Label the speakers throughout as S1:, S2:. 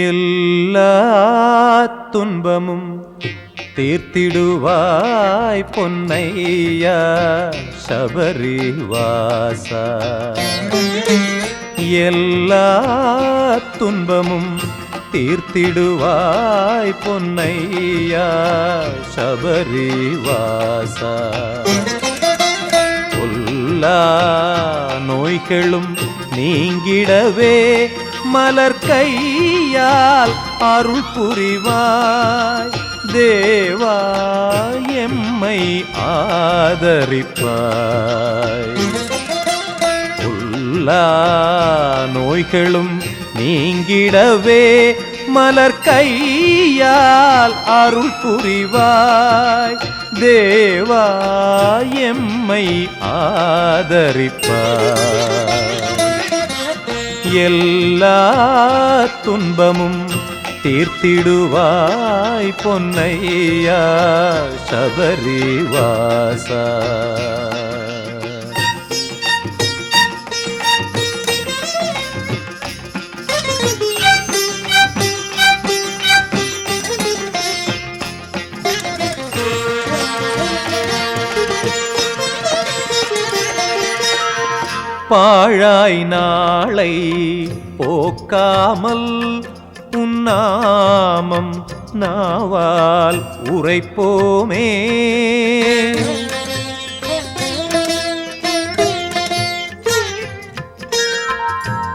S1: எல்லா துன்பமும் தீர்த்திடுவாய் பொன்னையா சபரிவாசா. எல்லா துன்பமும் தீர்த்திடுவாய் பொன்னையா சபரிவாசா. எல்லா நோய்களும் நீங்கிடவே மலர் கையால் அருள் புரிவாய் தேவா எம்மை ஆதரிப்பாய். எல்லா நோய்களும் நீங்கிடவே மலர் கையால் அருள் புரிவாய் தேவா எம்மை ஆதரிப்பாய். எல்லா துன்பமும் தீர்த்திடுவாய் பொன்னையா சபரிவாசா. பாழாய் நாளை போக்காமல் உன்னாமம் நாவால் உரைப்போமே.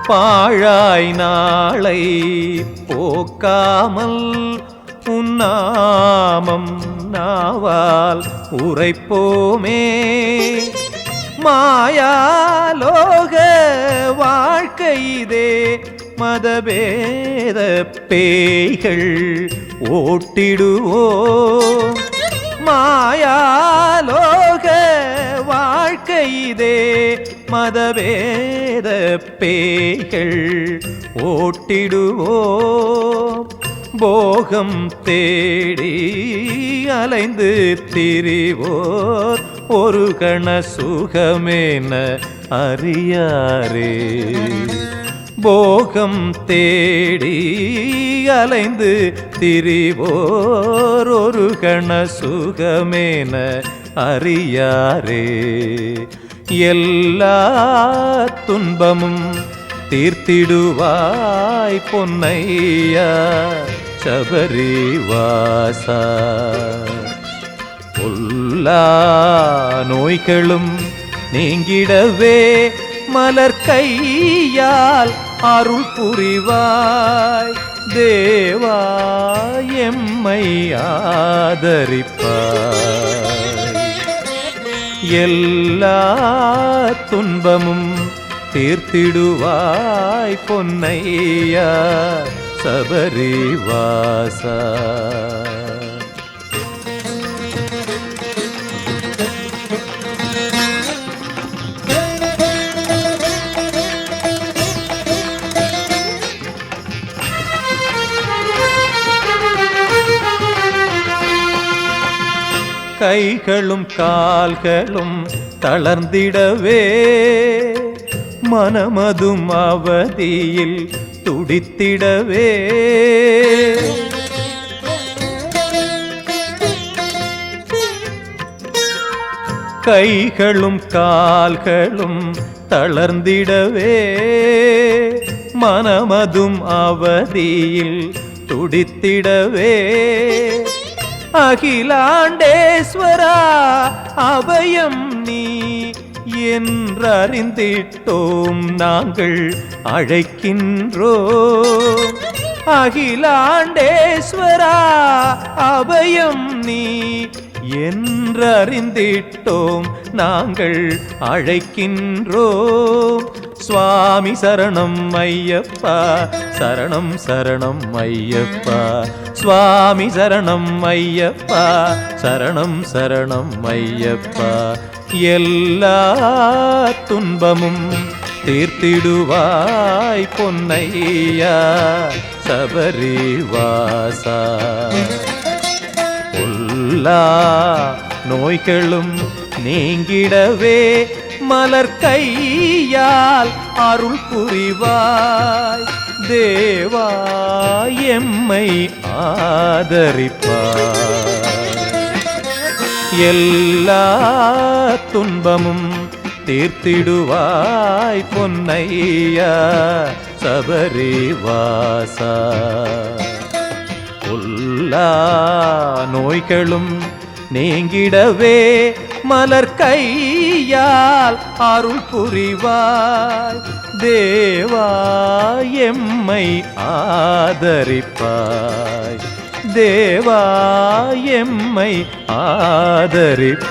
S1: பாழாய் நாளை போக்காமல் உன்னாமம் நாவால் உரைப்போமே. மாயாலோக வாழ்க்கையிதே மதபேத பேய்கள் ஓட்டிடுவோம். மாயாலோக வாழ்க்கையிதே மதபேத பேய்கள் ஓட்டிடுவோம். போகம் தேடி அலைந்து திரிவோர் ஒரு கண சுகமேன அறியாரே. போகம் தேடி அலைந்து திரிவோர் ஒரு கண சுகமேன அறியாரே. எல்லா துன்பமும் தீர்த்திடுவாய் பொன்னையா சபரிவாசா. எல்லா நோய்களும் நீங்கிடவே மலர் கையால் அருள் புரிவாய் தேவா எம்மை ஆதரிப்பாய். எல்லா துன்பமும் தீர்த்திடுவாய் பொன்னையா சபரிவாசா. கைகளும் கால்களும் தளர்ந்திடவே மனமதும் அவதியில் துடித்திடவே. கைகளும் கால்களும் தளர்ந்திடவே மனமதும் அவதியில் துடித்திடவே. அகிலாண்டேஸ்வரா அபயம் நீ என்றறிந்திட்டோம் நாங்கள் அழைக்கின்றோம். அகிலாண்டேஸ்வரா அபயம் நீ என்றறிந்திட்டோம் நாங்கள் அழைக்கின்றோம். சுவாமி சரணம் ஐயப்பா சரணம் சரணம் ஐயப்பா. சுவாமி சரணம் ஐயப்பா சரணம் சரணம் ஐயப்பா. எல்லா துன்பமும் தீர்த்திடுவாய் பொன்னையா சபரிவாசா. பொல்லா நோய்களும் நீங்கிடவே மலர் கையால் அருள் புரிவாய் தேவா எம்மை ஆதரிப்பாய். எல்லா துன்பமும் தீர்த்திடுவாய் பொன்னையா சபரிவாசா. பொல்லா நோய்களும் நீங்கிடவே மலர் கையால் அருள் புரிவாய் தேவா எம்மை ஆதரிப்பாய் தேவா எம்மை ஆதரிப்பாய்.